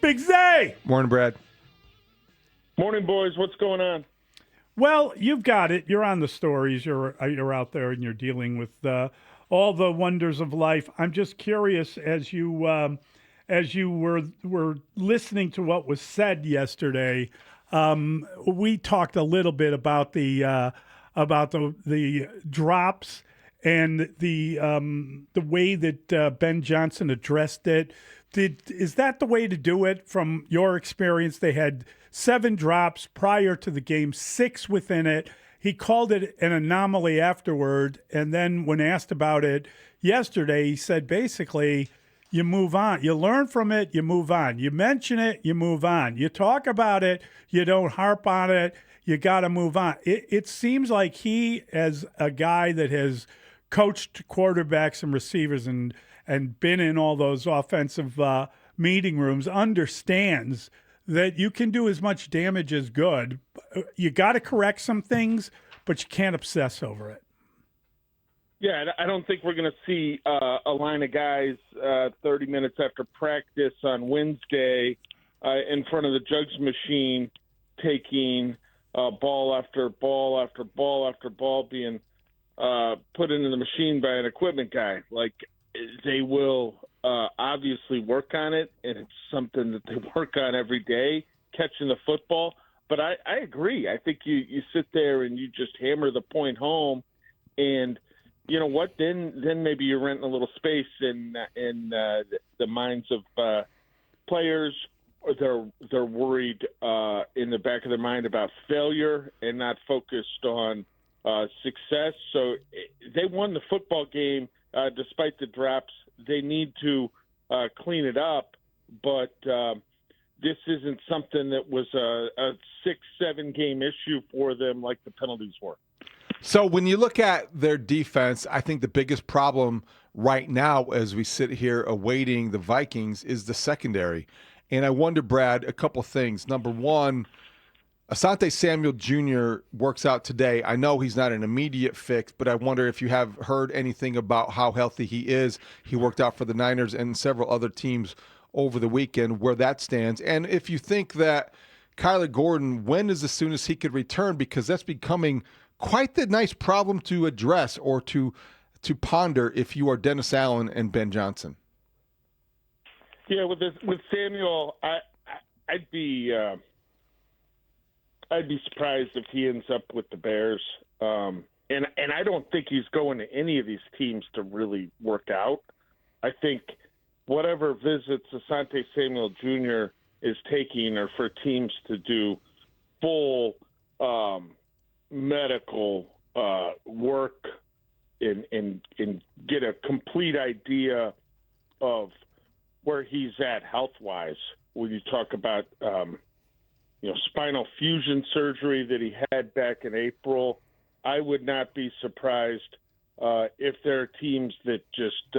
Big Zay. Morning, Brad. Morning, boys. What's going on? Well, you've got it. You're on the stories. You're out there and you're dealing with all the wonders of life. I'm just curious, as you were listening to what was said yesterday. We talked a little bit about the drops and the way that Ben Johnson addressed it. Is that the way to do it from your experience? They had 7 drops prior to the game, 6 within it. He called it an anomaly afterward, and then when asked about it yesterday, he said basically, you move on. You learn from it, you move on. You mention it, you move on. You talk about it, you don't harp on it. You got to move on. It seems like he, as a guy that has coached quarterbacks and receivers and been in all those offensive meeting rooms, understands that you can do as much damage as good. You got to correct some things, but you can't obsess over it. Yeah, I don't think we're going to see a line of guys 30 minutes after practice on Wednesday in front of the jugs machine taking ball after ball after ball after ball being put into the machine by an equipment guy. Like, they will obviously work on it, and it's something that they work on every day, catching the football. But I agree. I think you sit there and you just hammer the point home, and you know what? Then maybe you're renting a little space in the minds of players. Or they're worried in the back of their mind about failure and not focused on success. So they won the football game despite the drops. They need to clean it up, but this isn't something that was a 6-7 game issue for them like the penalties were. So when you look at their defense, I think the biggest problem right now as we sit here awaiting the Vikings is the secondary. And I wonder, Brad, a couple things. Number one, Asante Samuel Jr. works out today. I know he's not an immediate fix, but I wonder if you have heard anything about how healthy he is. He worked out for the Niners and several other teams over the weekend, where that stands. And if you think that Kyler Gordon, when is the soonest he could return? Because that's becoming quite the nice problem to address or to ponder if you are Dennis Allen and Ben Johnson. Yeah, with Samuel, I'd be surprised if he ends up with the Bears. And I don't think he's going to any of these teams to really work out. I think whatever visits Asante Samuel Jr. is taking are for teams to do full medical work and get a complete idea of where he's at health-wise. When you talk about spinal fusion surgery that he had back in April, I would not be surprised if there are teams that just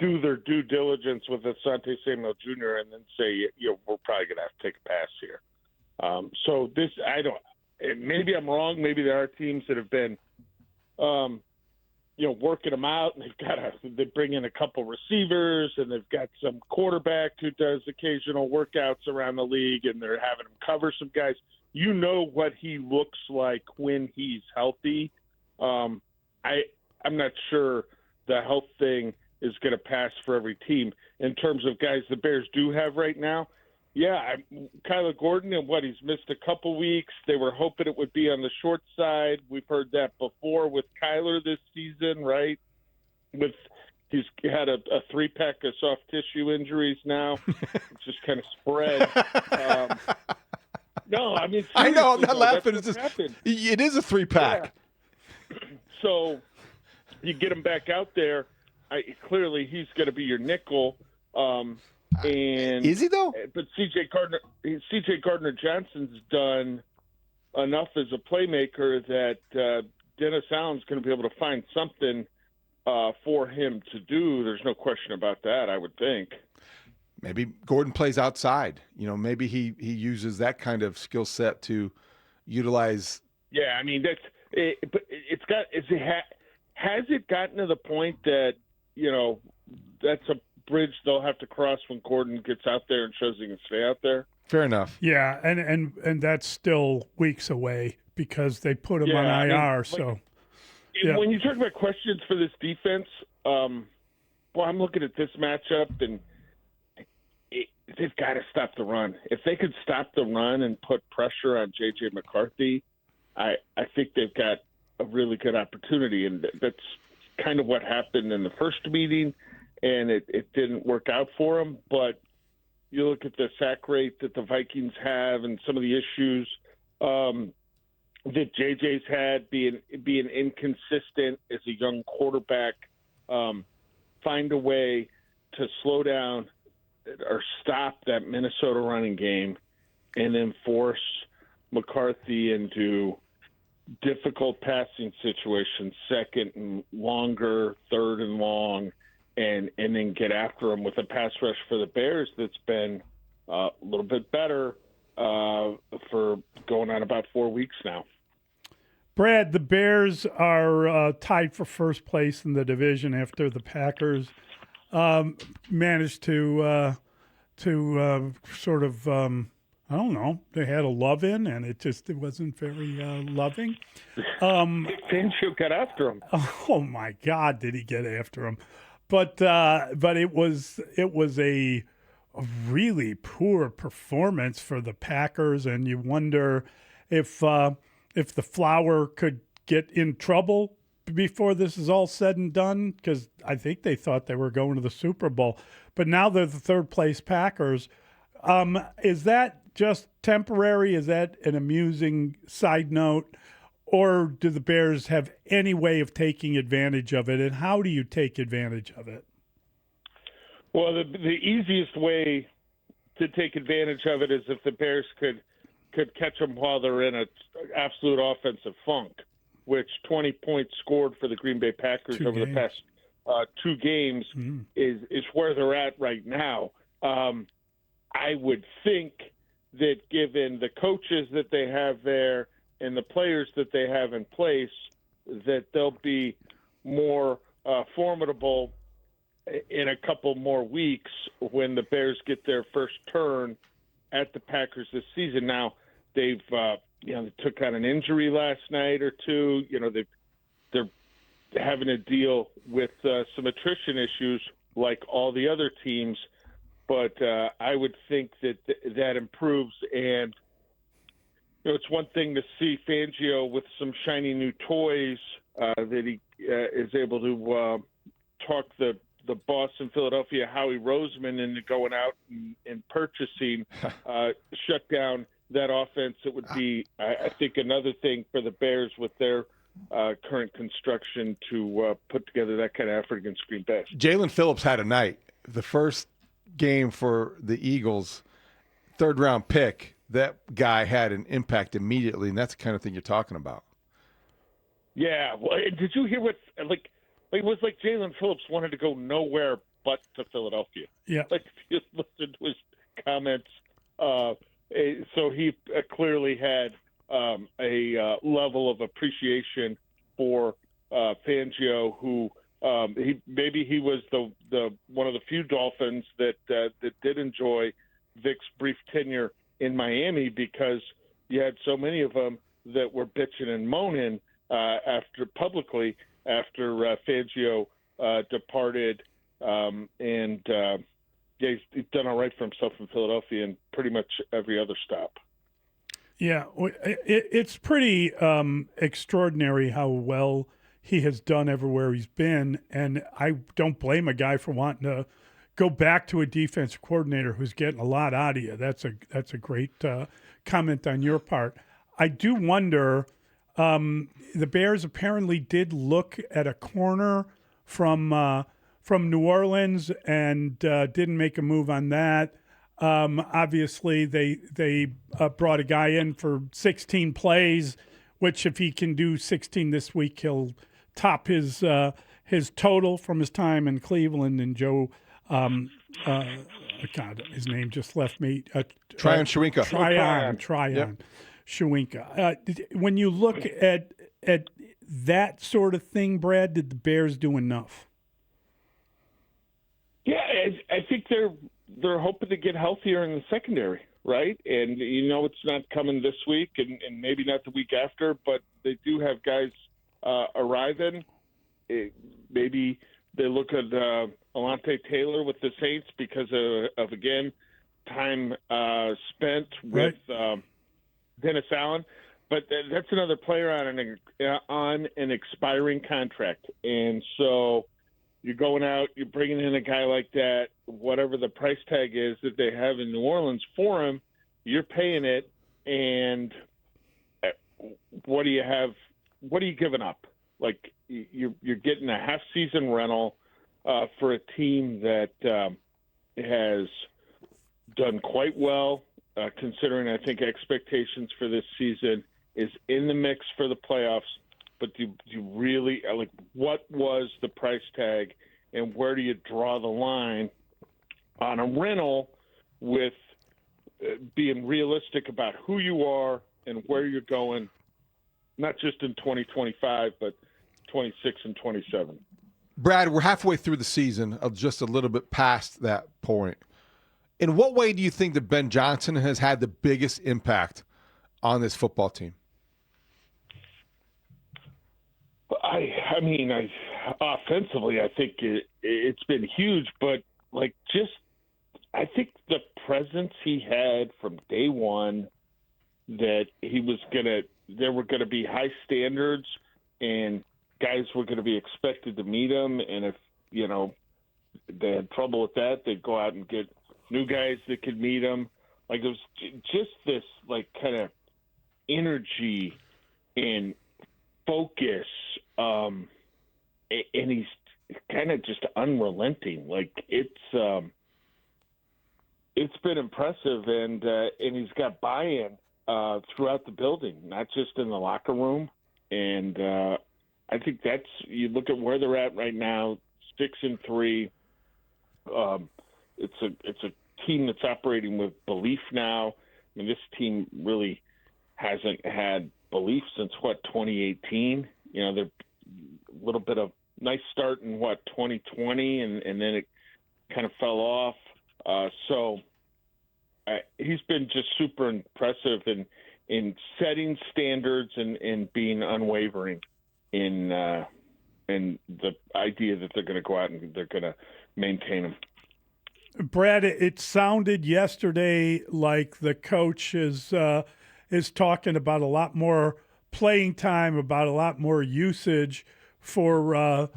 do their due diligence with Asante Samuel Jr. and then say, we're probably going to have to take a pass here. So this, I don't. Maybe I'm wrong. Maybe there are teams that have been, working them out, and they bring in a couple receivers, and they've got some quarterback who does occasional workouts around the league, and they're having him cover some guys. You know what he looks like when he's healthy. I'm not sure the health thing is going to pass for every team. In terms of guys the Bears do have right now, Kyler Gordon, and he's missed a couple weeks. They were hoping it would be on the short side. We've heard that before with Kyler this season, right? He's had a 3-pack of soft tissue injuries now. It's just kind of spread. No, I mean, I know, I'm not laughing. It is a 3-pack. Yeah. So you get him back out there. Clearly, he's going to be your nickel. And is he though? But C.J. Gardner Johnson's done enough as a playmaker that Dennis Allen's going to be able to find something for him to do. There's no question about that, I would think. Maybe Gordon plays outside. Maybe he uses that kind of skill set to utilize. Yeah, I mean that's it. But has it gotten to the point that that's bridge they'll have to cross when Gordon gets out there and shows he can stay out there. Fair enough. Yeah, and that's still weeks away because they put him on IR. When you talk about questions for this defense, I'm looking at this matchup, and they've got to stop the run. If they could stop the run and put pressure on J.J. McCarthy, I think they've got a really good opportunity, and that's kind of what happened in the first meeting, and it didn't work out for them. But you look at the sack rate that the Vikings have and some of the issues that JJ's had, being inconsistent as a young quarterback, find a way to slow down or stop that Minnesota running game and then force McCarthy into difficult passing situations, second and longer, third and long, and then get after him with a pass rush for the Bears that's been a little bit better for going on about 4 weeks now. Brad, the Bears are tied for first place in the division after the Packers managed to sort of I don't know. They had a love-in, and it wasn't very loving. Fangio got after him. Oh my God, did he get after him? But it was a really poor performance for the Packers, and you wonder if the Flower could get in trouble before this is all said and done, because I think they thought they were going to the Super Bowl. But now they're the third-place Packers. Is that just temporary? Is that an amusing side note? Or do the Bears have any way of taking advantage of it? And how do you take advantage of it? Well, the easiest way to take advantage of it is if the Bears could catch them while they're in an absolute offensive funk, which 20 points scored for the Green Bay Packers over the past 2 games is where they're at right now. I would think that given the coaches that they have there and the players that they have in place, that they'll be more formidable in a couple more weeks when the Bears get their first turn at the Packers this season. Now, they've they took on an injury last night or two. They're having to deal with some attrition issues like all the other teams, but I would think that improves. And it's one thing to see Fangio with some shiny new toys that he is able to talk the boss in Philadelphia, Howie Roseman, into going out and purchasing, shut down that offense. It would be, I think, another thing for the Bears with their current construction to put together that kind of effort against Green Bay. Jalen Phillips had a night. The first game for the Eagles, third-round pick, that guy had an impact immediately, and that's the kind of thing you're talking about. Yeah. Well, did you hear what, it was like Jalen Phillips wanted to go nowhere but to Philadelphia. Yeah. If you listened to his comments, so he clearly had a level of appreciation for Fangio, who he was the one of the few Dolphins that did enjoy Vic's brief tenure in Miami, because you had so many of them that were bitching and moaning publicly after Fangio departed, and he's done all right for himself in Philadelphia and pretty much every other stop. Yeah, it's pretty extraordinary how well he has done everywhere he's been, and I don't blame a guy for wanting to go back to a defensive coordinator who's getting a lot out of you. That's a great comment on your part. I do wonder, the Bears apparently did look at a corner from New Orleans and didn't make a move on that. Obviously, they brought a guy in for 16 plays, which if he can do 16 this week, he'll top his total from his time in Cleveland. And Joe, God, his name just left me. Tryon Shawinka. Tryon Shawinka. When you look at that sort of thing, Brad, did the Bears do enough? Yeah, I think they're hoping to get healthier in the secondary, right? And it's not coming this week, and maybe not the week after, but they do have guys arriving. Maybe they look at Alontae Taylor with the Saints because of again time spent with Dennis Allen. But that's another player on an expiring contract, and so you're going out, you're bringing in a guy like that, whatever the price tag is that they have in New Orleans for him, you're paying it, and what do you have? What are you giving up? Like you're getting a half-season rental for a team that has done quite well, considering I think expectations for this season is in the mix for the playoffs. But do you really what was the price tag, and where do you draw the line on a rental with being realistic about who you are and where you're going, not just in 2025, but 26 and 27. Brad, we're halfway through the season, just a little bit past that point. In what way do you think that Ben Johnson has had the biggest impact on this football team? I mean, offensively, I think it's been huge, but I think the presence he had from day one, that there were gonna be high standards, and guys were gonna be expected to meet him, and if they had trouble with that, they'd go out and get new guys that could meet him. It was just this kind of energy and focus, and he's kind of just unrelenting. It's been impressive, and he's got buy-in throughout the building, not just in the locker room. And I think you look at where they're at right now, 6-3. It's a team that's operating with belief now. I mean, this team really hasn't had belief since 2018. They're a little bit of nice start in 2020, and then it kind of fell off. So he's been just super impressive in setting standards and being unwavering in the idea that they're going to go out and they're going to maintain them. Brad, it sounded yesterday like the coach is talking about a lot more playing time, about a lot more usage for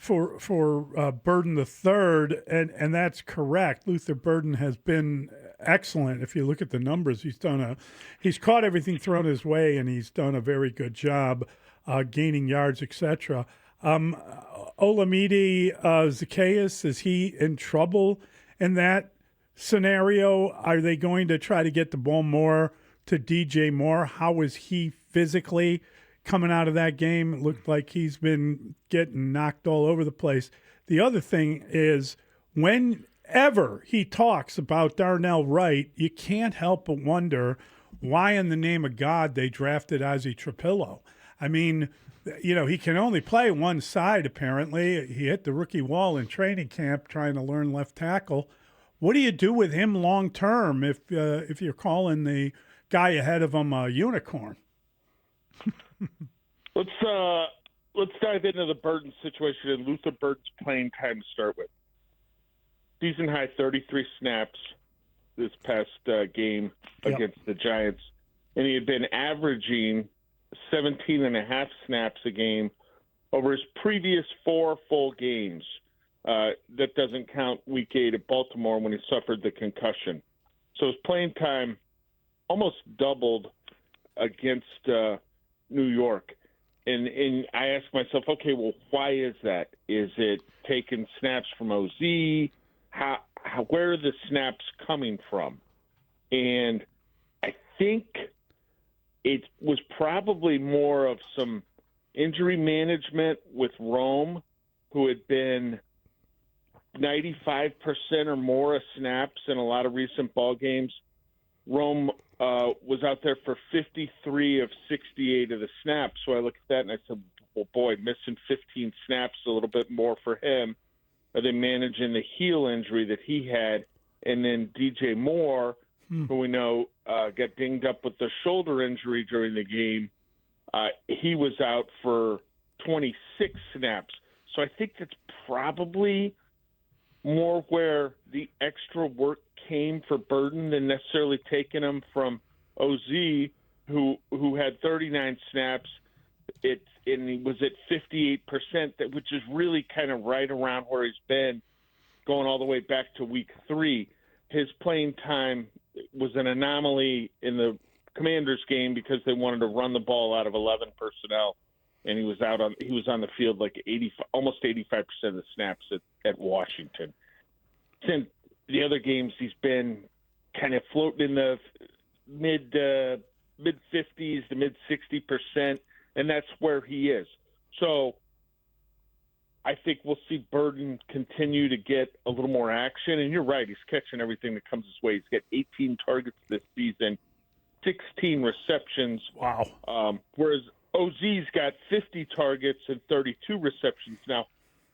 Burden the third, and that's correct. Luther Burden has been excellent. If you look at the numbers, he's caught everything thrown his way, and he's done a very good job gaining yards, etc. Olamide Zacchaeus, is he in trouble in that scenario? Are they going to try to get the ball more to DJ Moore? How is he physically coming out of that game? It looked like he's been getting knocked all over the place. The other thing is, whenever he talks about Darnell Wright, you can't help but wonder why in the name of God they drafted Ozzie Trapillo. I mean, he can only play one side, apparently. He hit the rookie wall in training camp trying to learn left tackle. What do you do with him long term if you're calling the guy ahead of him a unicorn? Let's dive into the Burden situation and Luther Burden's playing time to start with. Season high 33 snaps this past game against the Giants, and he had been averaging 17 and a half snaps a game over his previous 4 full games. That doesn't count week 8 at Baltimore when he suffered the concussion. So his playing time almost doubled against New York. And I asked myself, okay, well, why is that? Is it taking snaps from OZ? Where are the snaps coming from? And I think it was probably more of some injury management with Rome, who had been 95% or more of snaps in a lot of recent ball games. Rome was out there for 53 of 68 of the snaps. So I looked at that and I said, well, boy, missing 15 snaps, a little bit more for him. are they managing the heel injury that he had? And then DJ Moore, who we know got dinged up with the shoulder injury during the game, he was out for 26 snaps. So I think that's probably more where the extra work came for Burden than necessarily taking him from OZ, who had 39 snaps. And he was at 58%, which is really kind of right around where he's been going all the way back to week 3. His playing time was an anomaly in the Commanders game because they wanted to run the ball out of 11 personnel, and he was on the field like almost 85% of the snaps at Washington. Since the other games, he's been kind of floating in the mid 50s to mid 60%, and that's where he is. So I think we'll see Burden continue to get a little more action. And you're right, he's catching everything that comes his way. He's got 18 targets this season, 16 receptions. Wow. Whereas OZ's got 50 targets and 32 receptions. Now,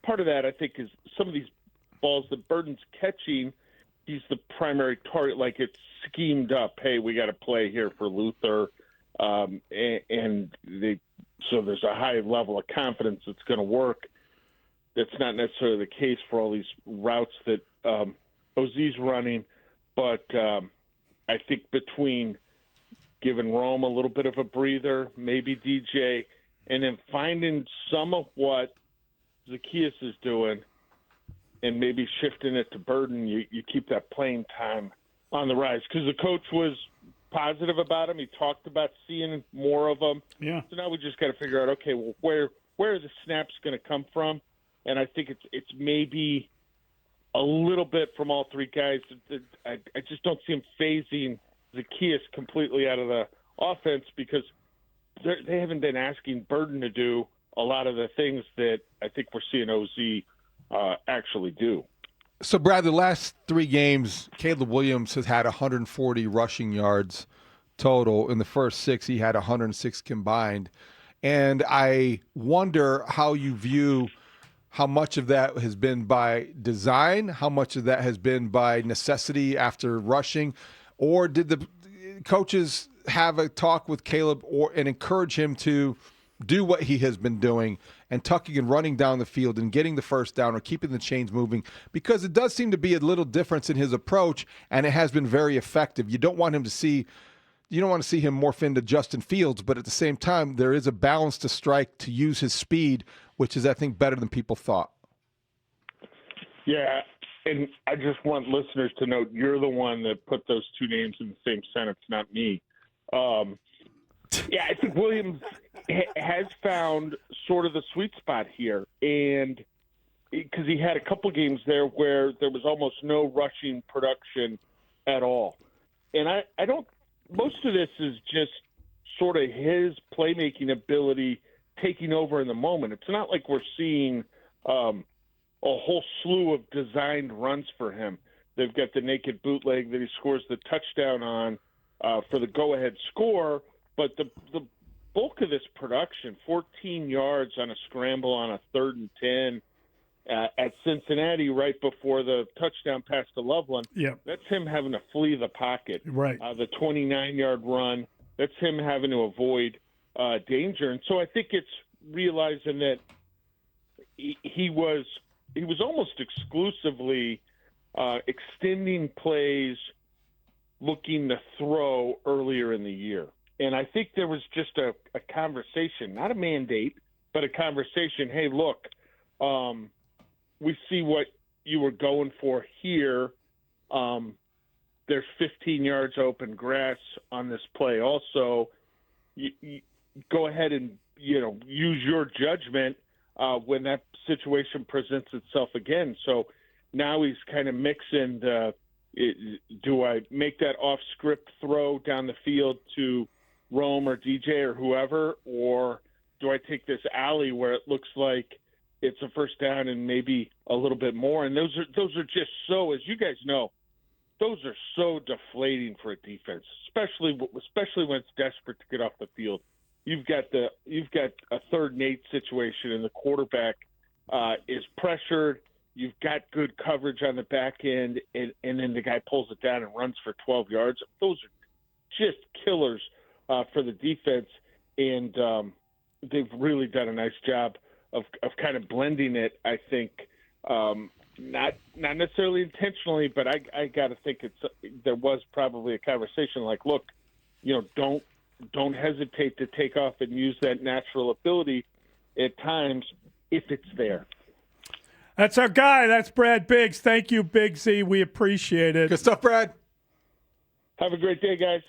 part of that, I think, is some of these balls that Burden's catching, he's the primary target. Like, it's schemed up. Hey, we got to play here for Luther. So there's a high level of confidence it's going to work. That's not necessarily the case for all these routes that OZ's running. But I think between giving Rome a little bit of a breather, maybe DJ, and then finding some of what Zacchaeus is doing and maybe shifting it to Burden, you keep that playing time on the rise. Because the coach was positive about him. He talked about seeing more of them. Yeah. So now we just got to figure out, okay, well, where are the snaps going to come from? And I think it's maybe a little bit from all three guys. I just don't see him phasing Zacchaeus completely out of the offense because they haven't been asking Burden to do a lot of the things that I think we're seeing OZ actually do. So, Brad, the last 3 games, Caleb Williams has had 140 rushing yards total. In the first 6, he had 106 combined. And I wonder how you view how much of that has been by design, how much of that has been by necessity after rushing, or did the coaches have a talk with Caleb and encourage him to do what he has been doing and tucking and running down the field and getting the first down or keeping the chains moving? Because it does seem to be a little difference in his approach, and it has been very effective. You don't want to see him morph into Justin Fields, but at the same time, there is a balance to strike to use his speed, which is, I think, better than people thought. Yeah, and I just want listeners to note you're the one that put those two names in the same sentence, not me. Yeah, I think Williams has found sort of the sweet spot here, and because he had a couple games there where there was almost no rushing production at all. And I don't – most of this is just sort of his playmaking ability taking over in the moment. It's not like we're seeing a whole slew of designed runs for him. They've got the naked bootleg that he scores the touchdown on for the go-ahead score, but the bulk of this production, 14 yards on a scramble on a 3rd and 10 at Cincinnati right before the touchdown pass to Loveland, that's him having to flee the pocket. Right. The 29-yard run, that's him having to avoid danger. And so I think it's realizing that he was almost exclusively extending plays looking to throw earlier in the year. And I think there was just a conversation, not a mandate, but a conversation. Hey, look, we see what you were going for here. There's 15 yards open grass on this play. Also, you go ahead and, use your judgment when that situation presents itself again. So now he's kind of mixing do I make that off-script throw down the field to Rome or DJ or whoever, or do I take this alley where it looks like it's a first down and maybe a little bit more? And those are just so, as you guys know, those are so deflating for a defense, especially when it's desperate to get off the field. You've got a 3rd and 8 situation, and the quarterback is pressured, you've got good coverage on the back end, and then the guy pulls it down and runs for 12 yards. Those are just killers for the defense, and they've really done a nice job of kind of blending it, I think, not necessarily intentionally, but I got to think there was probably a conversation like, look, don't hesitate to take off and use that natural ability at times if it's there. That's our guy. That's Brad Biggs. Thank you, Big Z. We appreciate it. Good stuff, Brad. Have a great day, guys.